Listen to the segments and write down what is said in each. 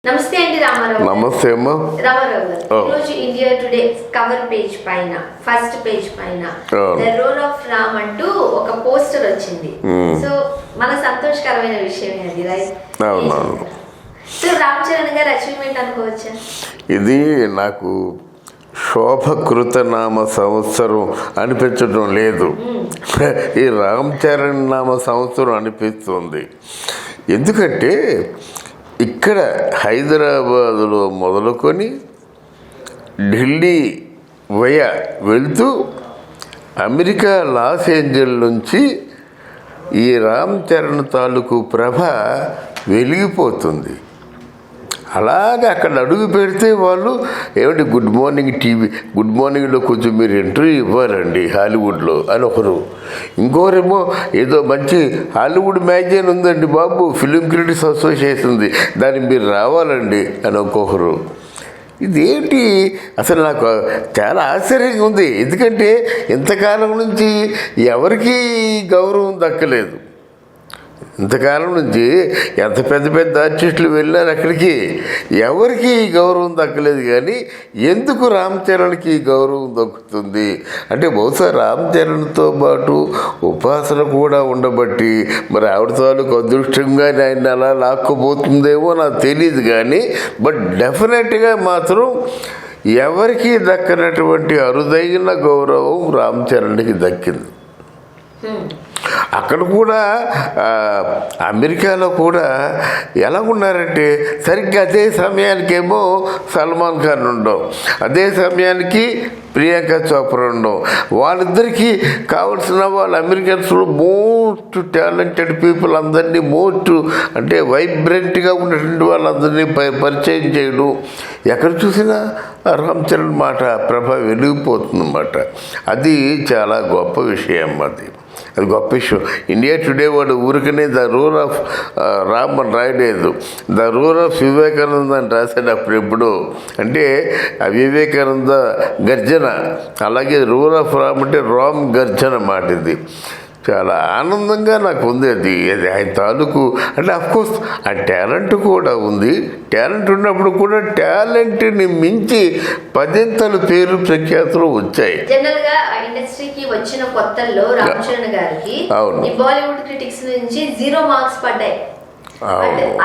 నమస్తే అండి రామారావు. నమస్తే అమ్మా. రామారావు గారు, ఈరోజు ఇండియా టుడే కవర్ పేజ్ పైన ఫస్ట్ పేజ్ పైన ద రోల్ ఆఫ్ రామ్ అంటూ ఒక పోస్టర్ వచ్చింది. సో మన సంతోషకరమైన విషయం అది, రైట్? అవునవును. సో రామ్ చరణ్ గారి అచీవ్మెంట్ అనుకోవచ్చా? ఇది నాకు శోభకృత నామ సంవత్సరం అనిపించడం లేదు, ఈ రామ్ చరణ్ నామ సంవత్సరం అనిపిస్తుంది. ఎందుకంటే ఇక్కడ హైదరాబాదులో మొదలుకొని ఢిల్లీ వెళ్తూ అమెరికా లాస్ ఏంజల్ నుంచి ఈ రామ్ చరణ్ తాలూకు ప్రభ వెలిగిపోతుంది. అలాగే అక్కడ అడుగు పెడితే వాళ్ళు ఏమిటి గుడ్ మార్నింగ్ టీవీ, గుడ్ మార్నింగ్లో కొంచెం మీరు ఇంటర్వ్యూ ఇవ్వాలండి హాలీవుడ్లో అని ఒకరు, ఇంకోరేమో ఏదో మంచి హాలీవుడ్ మ్యాగజైన్ ఉందండి బాబు, ఫిలిం క్రిటిక్స్ అసోసియేషన్ ఉంది, దానికి మీరు రావాలండి అని ఒక్కొక్కరు. ఇదేంటి అసలు నాకు చాలా ఆశ్చర్యంగా ఉంది. ఎందుకంటే ఇంతకాలం నుంచి ఎవరికీ గౌరవం దక్కలేదు. ఇంతకాలం నుంచి ఎంత పెద్ద పెద్ద ఆర్టిస్టులు వెళ్ళారు అక్కడికి, ఎవరికి గౌరవం దక్కలేదు. కానీ ఎందుకు రామ్ చరణ్కి గౌరవం దక్కుతుంది అంటే బహుశా రామ్ చరణ్తో పాటు ఉపాసన కూడా ఉండబట్టి మరి ఆవిడ తాలూకు అదృష్టంగా ఆయన అలా లాక్కుపోతుందేమో నాకు తెలియదు. కానీ బట్ డెఫినెట్గా మాత్రం ఎవరికి దక్కనటువంటి అరుదైన గౌరవం రామ్ చరణ్కి దక్కింది. అక్కడ కూడా అమెరికాలో కూడా ఎలా ఉన్నారంటే సరిగ్గా అదే సమయానికేమో సల్మాన్ ఖాన్ ఉండవు, అదే సమయానికి ప్రియాంక చోప్రా ఉండవు. వాళ్ళిద్దరికీ కావలసిన వాళ్ళు అమెరికన్స్లో మోస్ట్ టాలెంటెడ్ పీపుల్ అందరినీ మోస్ట్ అంటే వైబ్రెంట్గా ఉన్నటువంటి వాళ్ళందరినీ పరిచయం చేయడం. ఎక్కడ చూసినా రామ్ చరణ్ మాట ప్రభ వెలిగిపోతుందన్నమాట. అది చాలా గొప్ప విషయం. అది గొప్ప విషయం. ఇండియా టుడే వాడు ఊరికనే ద రూల్ ఆఫ్ రామ్ అని రాయలేదు, ద రూల్ ఆఫ్ వివేకానంద అని రాశాడు అప్పుడు ఎప్పుడు. అంటే ఆ వివేకానంద గర్జన, అలాగే రూల్ ఆఫ్ రామ్ అంటే రామ్ గర్జన మాట. ఇది చాలా ఆనందంగా నాకు ఉంది. అది ఆయన తాలూకు అంటే అఫ్కోర్స్ ఆ టాలెంట్ కూడా ఉంది. టాలెంట్ ఉన్నప్పుడు కూడా టాలెంట్ని మించి పదింతలు పేరు ప్రఖ్యాతులు వచ్చాయి. జనరల్ గా ఇండస్ట్రీకి వచ్చిన కొత్తల్లో రామ్ చరణ్ గారికి బాలీవుడ్ క్రిటిక్స్ నుంచి 0 మార్క్స్ పడ్డాయి.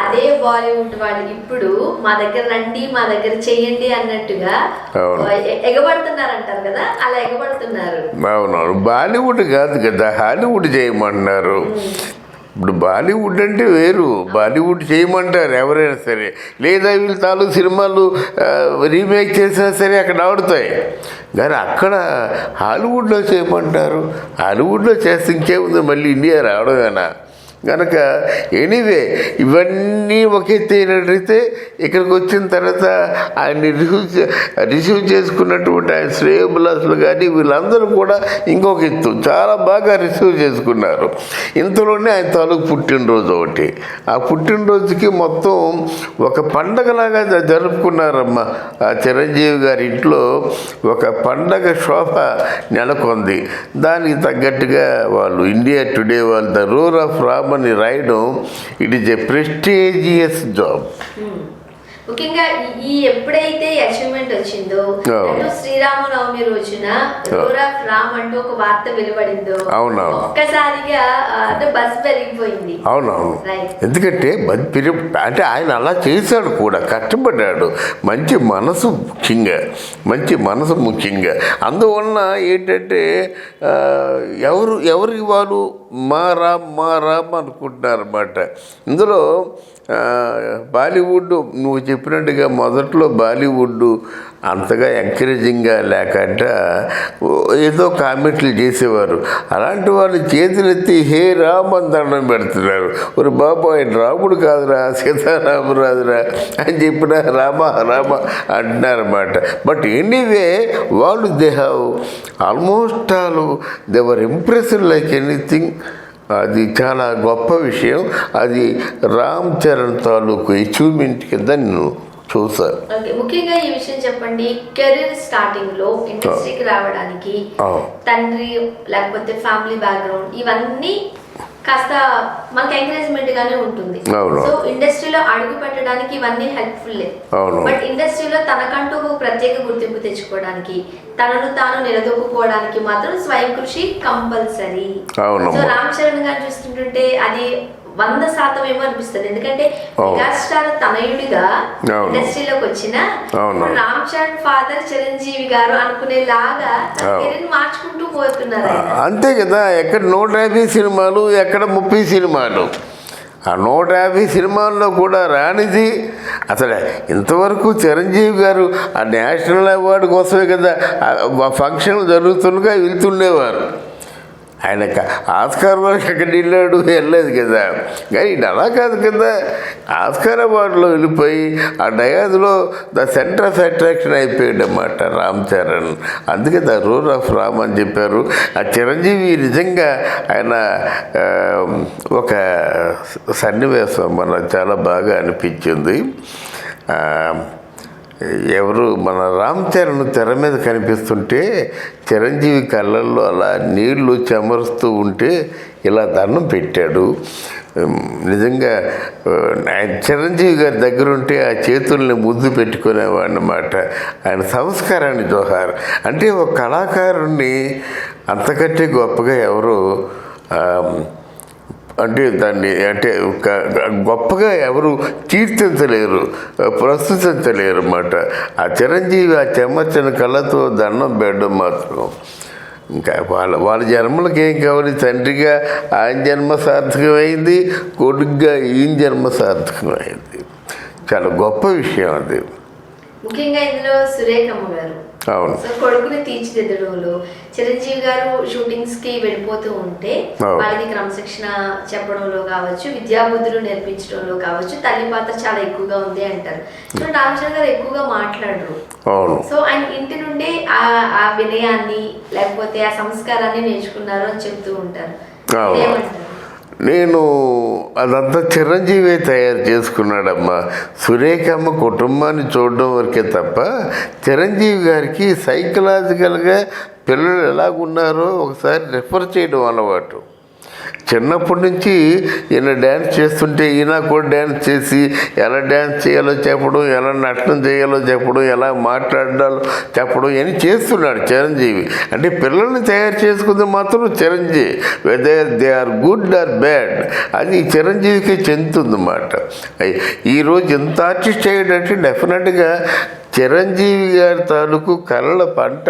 అదే బాలీవుడ్ వాళ్ళు ఇప్పుడు మా దగ్గర రండి, మా దగ్గర చెయ్యండి అన్నట్టుగా ఎగబడుతున్నారు అంటారు కదా, అలా ఎగబడుతున్నారు. అవునవును. బాలీవుడ్ కాదు కదా, హాలీవుడ్ చేయమంటున్నారు. ఇప్పుడు బాలీవుడ్ అంటే వేరు, బాలీవుడ్ చేయమంటారు ఎవరైనా సరే, లేదా వీళ్ళు తాలూకు సినిమాలు రీమేక్ చేసినా సరే అక్కడ ఆడుతాయి. కానీ అక్కడ హాలీవుడ్లో చేయమంటారు. హాలీవుడ్లో చేస్తే ఇంకేముంది, మళ్ళీ ఇండియా రావడమేనా? కనుక ఎనీవే ఇవన్నీ ఒక ఎత్తైనట్టయితే ఇక్కడికి వచ్చిన తర్వాత ఆయన్ని రిసీవ్ చేసుకున్నటువంటి ఆయన శ్రేయోభిలాసులు కానీ వీళ్ళందరూ కూడా ఇంకొక ఎత్తు చాలా బాగా రిసీవ్ చేసుకున్నారు. ఇంతలోనే ఆయన తాలూకు పుట్టినరోజు ఒకటి, ఆ పుట్టినరోజుకి మొత్తం ఒక పండగలాగా జరుపుకున్నారమ్మ. ఆ చిరంజీవి గారి ఇంట్లో ఒక పండగ శోభ నెలకొంది. దానికి తగ్గట్టుగా వాళ్ళు ఇండియా టుడే వాళ్ళు ద రూల్ ఆఫ్ రామ్ అని రాయడం, it is a prestigious job. ముఖ్యంగా ఈ ఎప్పుడైతే అచీవ్మెంట్ వచ్చిందో, శ్రీరామనవమి రోజున రామ్ అంటూ ఒక వార్త వెలువడిందో ఒక్కసారిగా బస్ పెరిగిపోయింది. అవునవును. ఎందుకంటే అంటే ఆయన అలా చేశాడు కూడా, కష్టపడ్డాడు. మంచి మనసు ముఖ్యంగా అందువలన ఏంటంటే ఎవరికి వాళ్ళు మా రామ్ అనుకుంటున్నారు అన్నమాట. ఇందులో బాలీవుడ్ నువ్వు చెప్పినట్టుగా మొదట్లో బాలీవుడ్ అంతగా ఎంకరేజింగ్గా లేకంట ఏదో కామెంట్లు చేసేవారు. అలాంటి వాళ్ళు చేతులెత్తి హే రామ్ అని దండం పెడుతున్నారు. ఒక బాబు ఆయన రాముడు కాదురా, సీతారామరాజురా అని చెప్పిన రామ అంటున్నారన్నమాట. బట్ ఎనీవే వాళ్ళు they have almost they were impressed like anything. అది చాలా గొప్ప విషయం. అది రామ్ చరణ్ తాలూకు అచీవ్మెంట్ కింద నేను చూసారు. ముఖ్యంగా ఈ విషయం చెప్పండి, కెరీర్ స్టార్టింగ్ లో ఇండస్ట్రీకి రావడానికి తండ్రి లేకపోతే ఫ్యామిలీ బ్యాక్గ్రౌండ్ ఇవన్నీ కాస్త మనకి ఎంకరేజ్మెంట్ గానే ఉంటుంది. సో ఇండస్ట్రీలో అడుగు పెట్టడానికి ఇవన్నీ హెల్ప్ఫుల్. బట్ ఇండస్ట్రీలో తనకంటూ ప్రత్యేక గుర్తింపు తెచ్చుకోవడానికి, తనను తాను నిలదొక్కుకోవడానికి మాత్రం స్వయం కృషి కంపల్సరీ. సో రామ్ చరణ్ గారు చూస్తుంటుంటే అది 100% ఏమో అనిపిస్తుంది. ఎందుకంటే మెగాస్టార్ తనయుడిగా ఇండస్ట్రీలోకి వచ్చిన రామ్ చరణ్ ఫాదర్ చిరంజీవి గారు అనుకునేలాగా కెరీర్ మార్చుకుంటూ పోతున్నారు. అంతే కదా, ఎక్కడ 150 సినిమాలు, ఎక్కడ 30 సినిమాలు. ఆ 150 సినిమాల్లో కూడా రానిది అసలు ఇంతవరకు చిరంజీవి గారు ఆ నేషనల్ అవార్డు కోసమే కదా ఫంక్షన్లు జరుగుతుండగా వెళ్తుండేవారు. ఆయన ఆస్కార్ వరకు ఎక్కడ వెళ్ళలేదు కదా. కానీ ఇది అలా కాదు కదా, ఆస్కార్ అవార్డులో వెళ్ళిపోయి ఆ డయాజ్లో ద సెంటర్ ఆఫ్ అట్రాక్షన్ అయిపోయాడు అన్నమాట రామ్ చరణ్. అందుకే ద రోల్ ఆఫ్ రామ్ అని చెప్పారు. ఆ చిరంజీవి నిజంగా ఆయన ఒక సన్నివేశం మనకు చాలా బాగా అనిపించింది. ఎవరు మన రామ్ చరణ్ తెర మీద కనిపిస్తుంటే చిరంజీవి కళ్ళల్లో అలా నీళ్లు చెమరుస్తూ ఉంటే ఇలా దండం పెట్టాడు. నిజంగా చిరంజీవి గారి దగ్గర ఉంటే ఆ చేతుల్ని ముద్దు పెట్టుకునేవాడు అన్నమాట. ఆయన సంస్కారాన్ని జోహార్. అంటే ఒక కళాకారుణ్ణి అంతకంటే గొప్పగా ఎవరు అంటే దాన్ని అంటే గొప్పగా ఎవరు కీర్తించలేరు, ప్రస్తుతించలేరు అన్నమాట. ఆ చిరంజీవి ఆ చెమ్మచ్చని కళ్ళతో దండం పెట్టడం మాత్రం ఇంకా వాళ్ళ జన్మలకు ఏం కావాలి. తండ్రిగా ఆయన జన్మ సార్థకమైంది, కొడుకుగా ఈయన జన్మ సార్థకమైంది. చాలా గొప్ప విషయం అది. ముఖ్యంగా ఇందులో సురేఖమ్మ గారు కొడుకుని తీర్చిదిద్దడంలో, చిరంజీవి గారు షూటింగ్స్ కి వెళ్ళిపోతూ ఉంటే వాళ్ళకి క్రమశిక్షణ చెప్పడంలో కావచ్చు, విద్యాబుద్ధులు నేర్పించడంలో కావచ్చు, తల్లి పాత్ర చాలా ఎక్కువగా ఉంది అంటారు. సో రామ్ చరణ్ గారు ఎక్కువగా మాట్లాడరు. సో ఆయన ఇంటి నుండి ఆ వినయాన్ని లేకపోతే ఆ సంస్కారాన్ని నేర్చుకున్నారు అని చెప్తూ ఉంటారు. ఏమంటారు? నేను అదంతా చిరంజీవి తయారు చేసుకున్నాడమ్మా. సురేఖమ్మ కుటుంబాన్ని చూడడం వరకే తప్ప చిరంజీవి గారికి సైకలాజికల్గా పిల్లలు ఎలాగున్నారో ఒకసారి రెఫర్ చేయడం అలవాటు. చిన్నప్పటి నుంచి ఈయన డ్యాన్స్ చేస్తుంటే ఈయన కూడా డ్యాన్స్ చేసి ఎలా డ్యాన్స్ చేయాలో చెప్పడం, ఎలా నటన చేయాలో చెప్పడం, ఎలా మాట్లాడాలో చెప్పడం ఇవన్నీ చేస్తున్నాడు చిరంజీవి. అంటే పిల్లల్ని తయారు చేసుకుంది మాత్రం Chiranjeevi. Whether they are good or bad అది చిరంజీవికి చెందుతుందన్నమాట. ఈరోజు ఎంత ఆర్టిస్ట్ అయ్యాడంటే డెఫినెట్గా చిరంజీవి గారి తాలూకు కళల పంట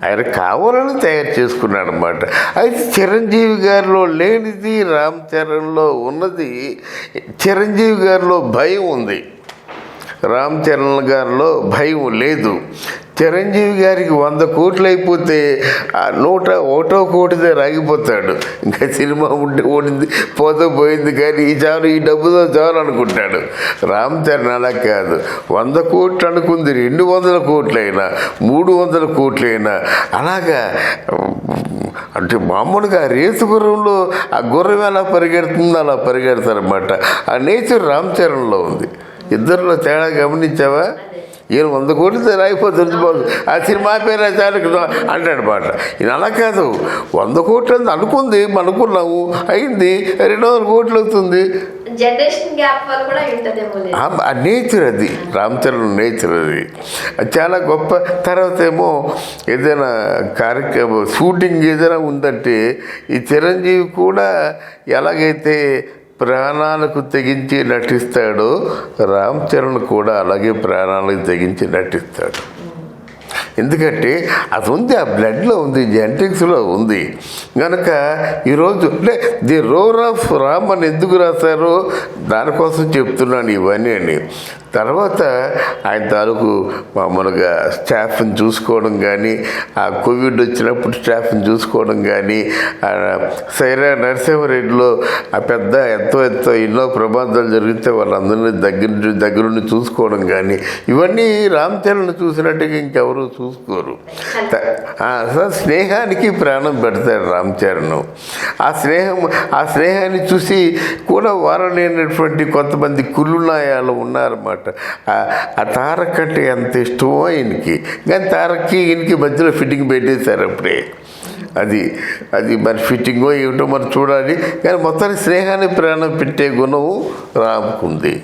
ఆయన కావాలని తయారు చేసుకున్నాడు అన్నమాట. అయితే చిరంజీవి గారిలో లేనిది రామ్ చరణ్లో ఉన్నది. చిరంజీవి గారిలో భయం ఉంది, రామ్ చరణ్ గారిలో భయం లేదు. చిరంజీవి గారికి 100 కోట్లు అయిపోతే 101వ కోటిదే రాగిపోతాడు. ఇంకా సినిమా ఉంటే ఓడింది పోతే పోయింది, కానీ ఈ చాలు, ఈ డబ్బుతో చాలు అనుకుంటాడు. రామ్ చరణ్ అలా కాదు. 100 కోట్లు అనుకుంది 200 కోట్లైనా 300 కోట్లైనా అలాగా. అంటే మామూలుగా రేసు గుర్రంలో ఆ గుర్రం ఎలా పరిగెడుతుందో అలా పరిగెడతారన్నమాట. ఆ నేచర్ రామ్ చరణ్లో ఉంది. ఇద్దరిలో తేడా గమనించావా? ఈయన 100 కోట్లు రాయిపోతుంది, ఆ సినిమా పేరు చాలు అంటాడు మాట. ఈయన అలా కాదు, 100 కోట్లు అని అనుకుంది, అనుకున్నాము, అయింది 200 కోట్లు అవుతుంది. ఆ నేచర్ అది రామ్ చరణ్ నేచర్. అది చాలా గొప్ప. తర్వాత ఏమో ఏదైనా కార్యక్రమం షూటింగ్ ఏదైనా ఉందంటే ఈ చిరంజీవి కూడా ఎలాగైతే ప్రాణాలకు తెగించి నటిస్తాడో రామ్ చరణ్ కూడా అలాగే ప్రాణాలకు తెగించి నటిస్తాడు. ఎందుకంటే అది ఉంది, ఆ బ్లడ్లో ఉంది, జెనెటిక్స్లో ఉంది కనుక ఈరోజు అంటే ది రోల్ ఆఫ్ రామ్ అని ఎందుకు రాశారో దానికోసం చెప్తున్నాను ఇవన్నీ అని. తర్వాత ఆయన తాలూకు మామూలుగా స్టాఫ్ని చూసుకోవడం కానీ, ఆ కోవిడ్ వచ్చినప్పుడు స్టాఫ్ని చూసుకోవడం కానీ, సైరా నరసింహారెడ్డిలో ఆ పెద్ద ఎంతో ఎన్నో ప్రమాదాలు జరిగితే వాళ్ళందరినీ దగ్గరుండి చూసుకోవడం కానీ, ఇవన్నీ రామ్ చరణ్ చూసినట్టుగా ఇంకెవరు చూసుకోరు. స్నేహానికి ప్రాణం పెడతాడు రామ్ చరణ్. ఆ స్నేహాన్ని చూసి కూడా వారలేనటువంటి కొంతమంది కుళ్ళునాయాలు ఉన్నారన్నమాట. ఆ తారక్ అంటే ఎంత ఇష్టమో ఈయనకి, కానీ తారక్కి ఈయనకి మధ్యలో ఫిట్టింగ్ పెట్టేశారు అప్పుడే. అది అది మరి ఫిట్టింగో ఏమిటో మరి చూడాలి. కానీ మొత్తానికి స్నేహాన్ని ప్రాణం పెట్టే గుణము రాముకుంది.